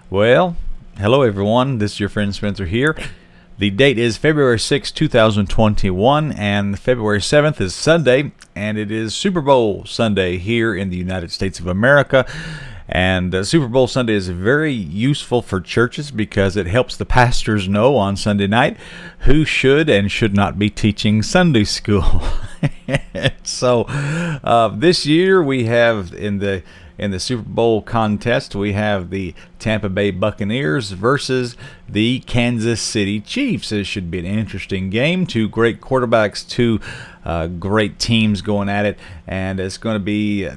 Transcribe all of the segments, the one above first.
Well, hello everyone. This is your friend Spencer here. The date is February 6, 2021, and February 7th is Sunday, and it is Super Bowl Sunday here in the United States of America. And Super Bowl Sunday is very useful for churches because it helps the pastors know on Sunday night who should and should not be teaching Sunday school. So this year we have in the Super Bowl contest, we have the Tampa Bay Buccaneers versus the Kansas City Chiefs. It should be an interesting game. Two great quarterbacks, two great teams going at it, and it's going to be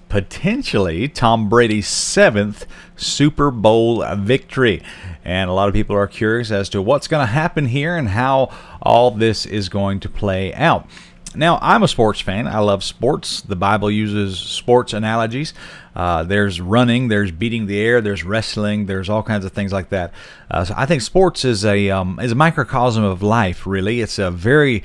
potentially Tom Brady's 7th Super Bowl victory. And a lot of people are curious as to what's going to happen here and how all this is going to play out. Now, I'm a sports fan. I love sports. The Bible uses sports analogies. There's running, there's beating the air, there's wrestling, there's all kinds of things like that. So I think sports is a microcosm of life. Really, it's a very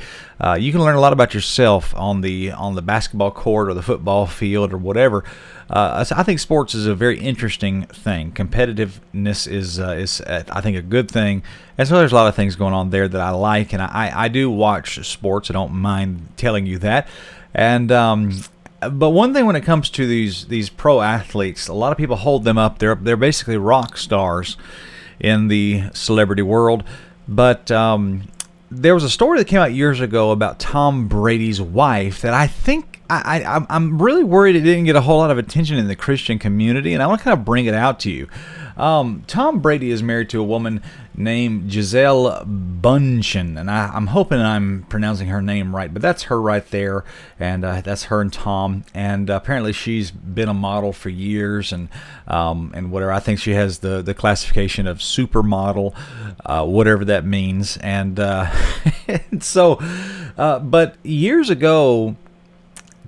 you can learn a lot about yourself on the basketball court or the football field or whatever. So I think sports is a very interesting thing. Competitiveness is I think a good thing. And so there's a lot of things going on there that I like, and I do watch sports. I don't mind telling you that. And but one thing when it comes to these pro athletes, a lot of people hold them up. They're basically rock stars in the celebrity world. But there was a story that came out years ago about Tom Brady's wife that I think I'm really worried it didn't get a whole lot of attention in the Christian community, and I want to kind of bring it out to you. Tom Brady is married to a woman named Gisele Bündchen, and I'm hoping I'm pronouncing her name right, but that's her right there, and that's her and Tom, and apparently she's been a model for years, and whatever. I think she has the classification of supermodel, whatever that means, and so, but years ago,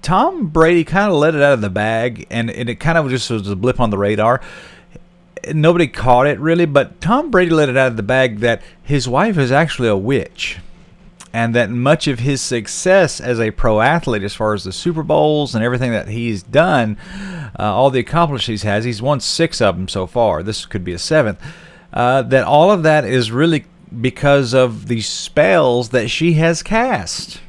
Tom Brady kind of let it out of the bag, and it kind of just was a blip on the radar. Nobody caught it really, but Tom Brady let it out of the bag that his wife is actually a witch, and that much of his success as a pro athlete, as far as the Super Bowls and everything that he's done, all the accomplishments he's won 6 of them so far. This could be a 7th. That all of that is really because of the spells that she has cast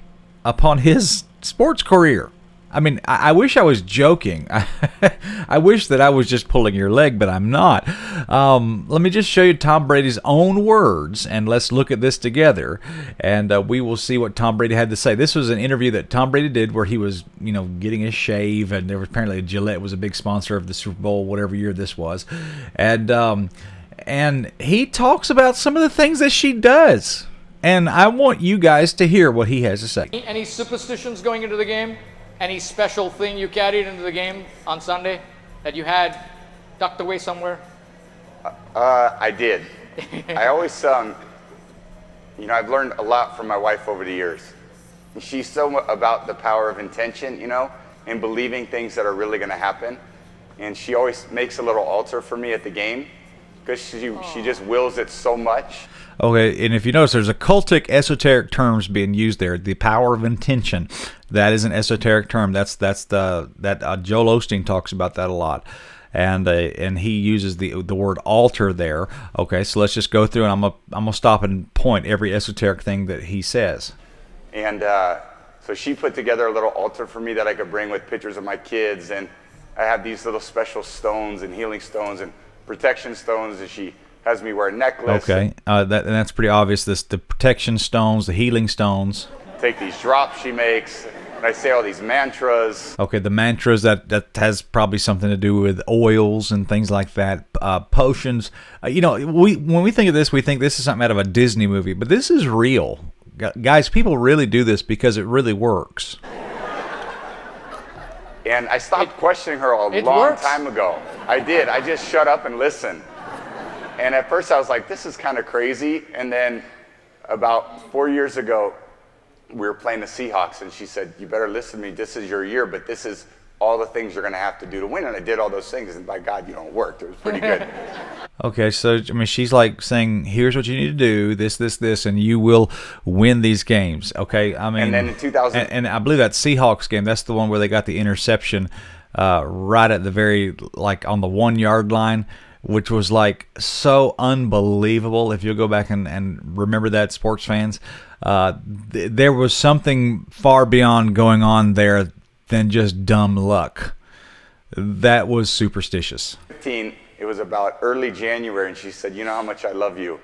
upon his sports career. I mean, I wish I was joking. I wish that I was just pulling your leg, but I'm not. Let me just show you Tom Brady's own words, and let's look at this together, and we will see what Tom Brady had to say. This was an interview that Tom Brady did where he was, getting a shave, and there was apparently Gillette was a big sponsor of the Super Bowl, whatever year this was, and he talks about some of the things that she does, and I want you guys to hear what he has to say. Any superstitions going into the game? Any special thing you carried into the game on Sunday that you had tucked away somewhere? I did. I always, I've learned a lot from my wife over the years. She's so about the power of intention, and believing things that are really going to happen. And she always makes a little altar for me at the game because she just wills it so much. Okay, and if you notice, there's a cultic, esoteric terms being used there. The power of intention, that is an esoteric term. That's Joel Osteen talks about that a lot, and he uses the word altar there. Okay, so let's just go through, and I'm gonna stop and point every esoteric thing that he says. And so she put together a little altar for me that I could bring with pictures of my kids, and I have these little special stones and healing stones and protection stones, and she has me wear a necklace. Okay, that's pretty obvious. The protection stones, the healing stones. Take these drops she makes, and I say all these mantras. Okay, the mantras, that has probably something to do with oils and things like that. Potions. When we think of this, we think this is something out of a Disney movie, but this is real. Guys, people really do this because it really works. And I stopped questioning her a long time ago. I did. I just shut up and listened. And at first I was like, this is kind of crazy. And then about 4 years ago, we were playing the Seahawks, and she said, you better listen to me. This is your year, but this is all the things you're going to have to do to win. And I did all those things, and by God, it worked. It was pretty good. Okay, so, she's like saying, here's what you need to do, this, and you will win these games. Okay, and then in 2000... And I believe that Seahawks game, that's the one where they got the interception right at the very, on the 1 yard line. which was like so unbelievable. If you'll go back and remember that, sports fans, there was something far beyond going on there than just dumb luck. That was superstitious. 15, it was about early January, and she said, "You know how much I love you?"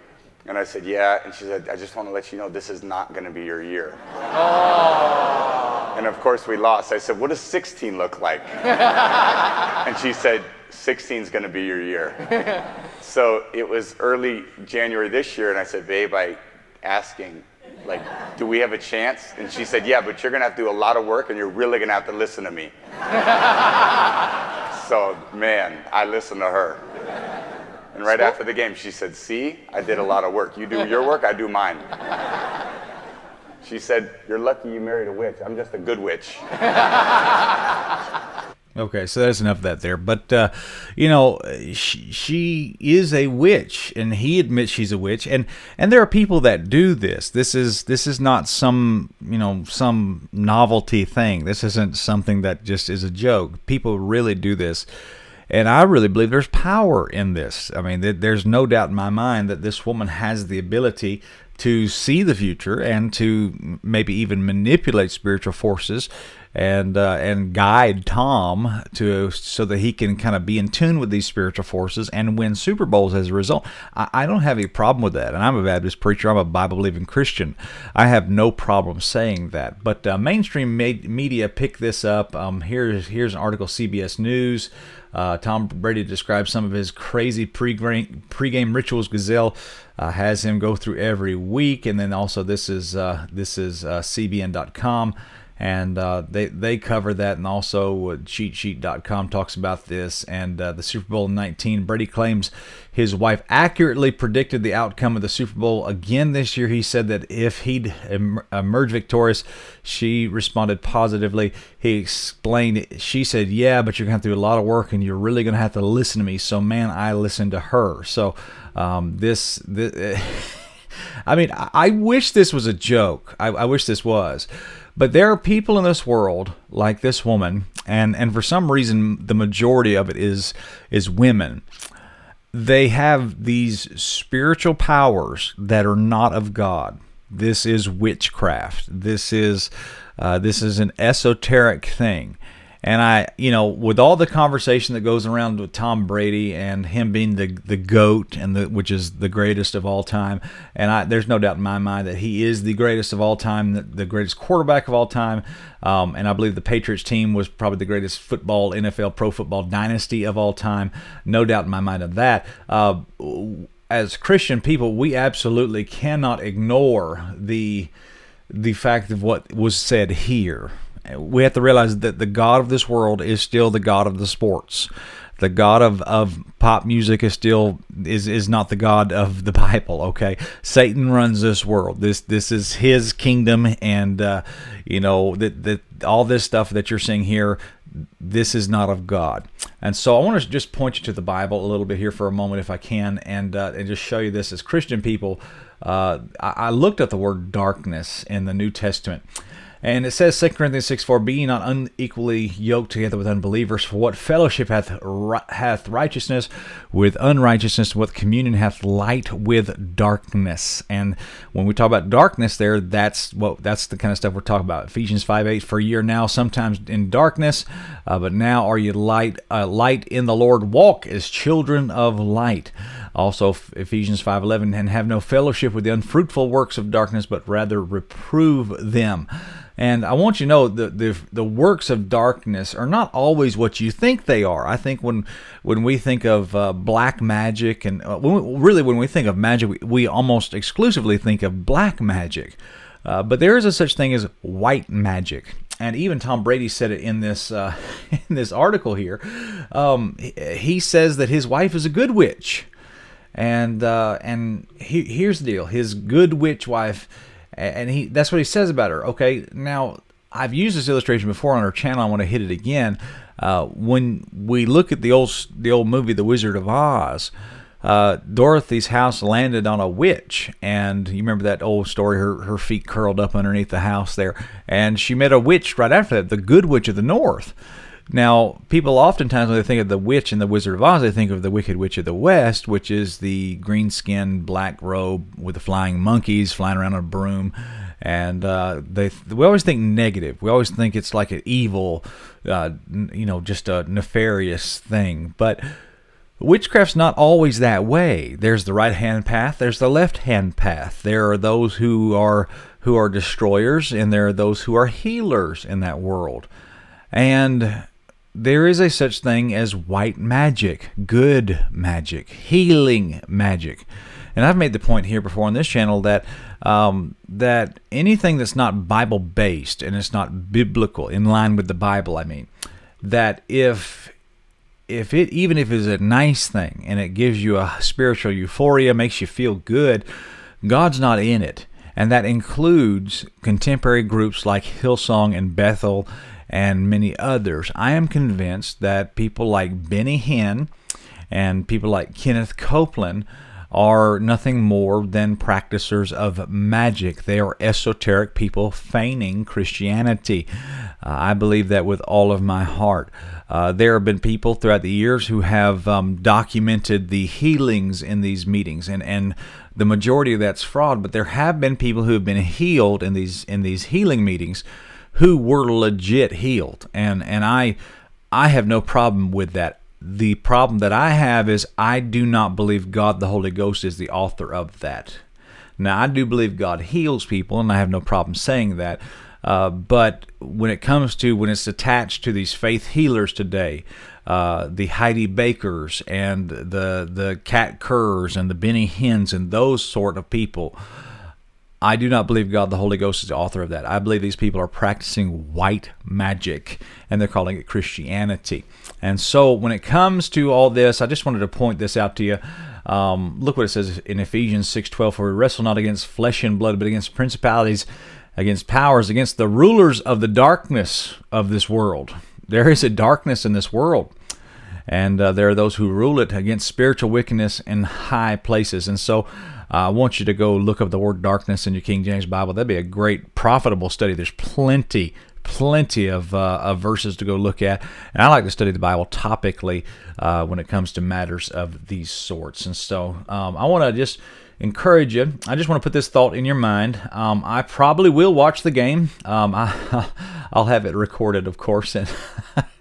And I said, "Yeah." And she said, "I just want to let you know this is not going to be your year." Oh. And of course we lost. I said, "What does 16 look like?" And she said, 16 is going to be your year. So it was early January this year, and I said, "Babe, I asking, like, do we have a chance?" And she said, "Yeah, but you're going to have to do a lot of work, and you're really going to have to listen to me." So, man, I listened to her. And right after the game, she said, "See, I did a lot of work. You do your work, I do mine." She said, "You're lucky you married a witch. I'm just a good witch." Okay, so there's enough of that there. But, you know, she is a witch, and he admits she's a witch. And there are people that do this. This is not some, you know, some novelty thing. This isn't something that just is a joke. People really do this. And I really believe there's power in this. I mean, there's no doubt in my mind that this woman has the ability to see the future and to maybe even manipulate spiritual forces and guide Tom so that he can kind of be in tune with these spiritual forces and win Super Bowls as a result. I don't have any problem with that. And I'm a Baptist preacher. I'm a Bible-believing Christian. I have no problem saying that. But mainstream media picked this up. Here's an article, CBS News. Tom Brady describes some of his crazy pregame rituals. Gazelle has him go through every week, and then also this is CBN.com, and they cover that, and also CheatSheet.com talks about this, and the Super Bowl 19. Brady claims his wife accurately predicted the outcome of the Super Bowl again this year. He said that if he'd emerge victorious, she responded positively. He explained, she said, "Yeah, but you're going to have to do a lot of work, and you're really going to have to listen to me." So, man, I listened to her. So, this I mean, I wish this was a joke. I wish this was. But there are people in this world like this woman, and for some reason, the majority of it is women. They have these spiritual powers that are not of God. This is witchcraft. This is an esoteric thing. And with all the conversation that goes around with Tom Brady and him being the GOAT, which is the greatest of all time, and there's no doubt in my mind that he is the greatest of all time, the greatest quarterback of all time, and I believe the Patriots team was probably the greatest NFL pro football dynasty of all time. No doubt in my mind of that. As Christian people, we absolutely cannot ignore the fact of what was said here. We have to realize that the God of this world is still the God of the sports. The God of pop music is not the God of the Bible. Okay, Satan runs this world. This is his kingdom, and that all this stuff that you're seeing here, this is not of God. And so I want to just point you to the Bible a little bit here for a moment, if I can, and just show you this. As Christian people, I looked at the word darkness in the New Testament. And it says, 2 Corinthians 6:4, "Be ye not unequally yoked together with unbelievers, for what fellowship hath righteousness with unrighteousness, what communion hath light with darkness?" And when we talk about darkness there, that's the kind of stuff we're talking about. Ephesians 5:8, "For ye are now sometimes in darkness, but now are ye light in the Lord. Walk as children of light." Also, Ephesians 5:11, "And have no fellowship with the unfruitful works of darkness, but rather reprove them." And I want you to know the works of darkness are not always what you think they are. I think when we think of black magic, and when we think of magic, we almost exclusively think of black magic. But there is a such thing as white magic. And even Tom Brady said it in this article here. He says that his wife is a good witch. And here's the deal: his good witch wife, and that's what he says about her. Okay, now I've used this illustration before on our channel. I want to hit it again. When we look at the old movie The Wizard of Oz, Dorothy's house landed on a witch, and you remember that old story. Her feet curled up underneath the house there, and she met a witch right after that, the Good Witch of the North. Now, people oftentimes, when they think of the witch and the Wizard of Oz, they think of the Wicked Witch of the West, which is the green-skinned black robe with the flying monkeys flying around on a broom. And we always think negative. We always think it's like an evil, just a nefarious thing. But witchcraft's not always that way. There's the right-hand path. There's the left-hand path. There are those who are destroyers, and there are those who are healers in that world. And there is a such thing as white magic, good magic, healing magic. And I've made the point here before on this channel that that anything that's not Bible-based and it's not biblical, in line with the Bible, I mean, that if it is a nice thing and it gives you a spiritual euphoria, makes you feel good, God's not in it. And that includes contemporary groups like Hillsong and Bethel and many others. I am convinced that people like Benny Hinn and people like Kenneth Copeland are nothing more than practicers of magic. They are esoteric people feigning Christianity. I believe that with all of my heart. There have been people throughout the years who have documented the healings in these meetings, and the majority of that's fraud, but there have been people who have been healed in these healing meetings who were legit healed, and I have no problem with that. The problem that I have is I do not believe God the Holy Ghost is the author of that. Now, I do believe God heals people, and I have no problem saying that. But when it's attached to these faith healers today, the Heidi Bakers and the Kat Kerrs and the Benny Hinns and those sort of people, I do not believe God the Holy Ghost is the author of that. I believe these people are practicing white magic, and they're calling it Christianity. And so when it comes to all this, I just wanted to point this out to you. Look what it says in Ephesians 6:12, for we wrestle not against flesh and blood, but against principalities, against powers, against the rulers of the darkness of this world. There is a darkness in this world, and there are those who rule it, against spiritual wickedness in high places. And so I want you to go look up the word darkness in your King James Bible. That'd be a great, profitable study. There's plenty of verses to go look at. And I like to study the Bible topically when it comes to matters of these sorts. And so I want to just encourage you. I just want to put this thought in your mind. I probably will watch the game. I'll have it recorded, of course, and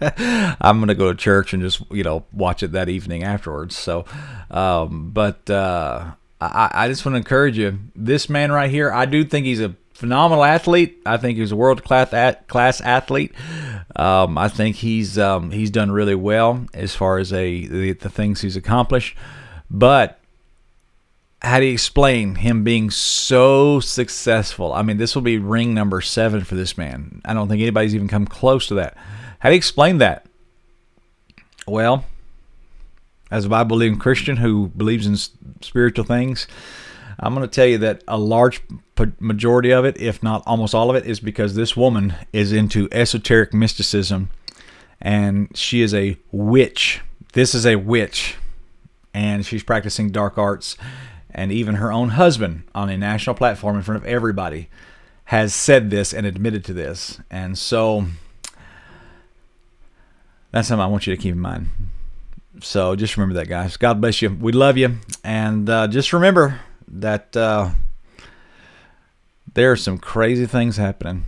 I'm going to go to church and just watch it that evening afterwards. So, I just want to encourage you. This man right here, I do think he's a phenomenal athlete. I think he's a world-class athlete. I think he's done really well as far as the things he's accomplished. But how do you explain him being so successful? I mean, this will be ring number 7 for this man. I don't think anybody's even come close to that. How do you explain that? Well, as a Bible-believing Christian who believes in spiritual things, I'm going to tell you that a large majority of it, if not almost all of it, is because this woman is into esoteric mysticism, and she is a witch. This is a witch, and she's practicing dark arts, and even her own husband on a national platform in front of everybody has said this and admitted to this. And so that's something I want you to keep in mind. So just remember that, guys. God bless you. We love you. And just remember that there are some crazy things happening.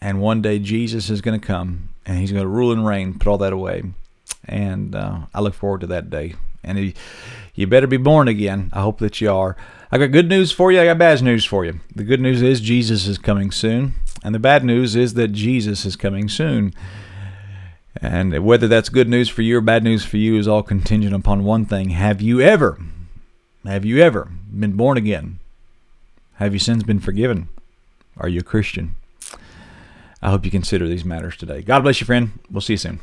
And one day Jesus is going to come, and he's going to rule and reign, put all that away. And I look forward to that day. And you better be born again. I hope that you are. I got good news for you. I got bad news for you. The good news is Jesus is coming soon. And the bad news is that Jesus is coming soon. And whether that's good news for you or bad news for you is all contingent upon one thing. Have you ever been born again? Have your sins been forgiven? Are you a Christian? I hope you consider these matters today. God bless you, friend. We'll see you soon.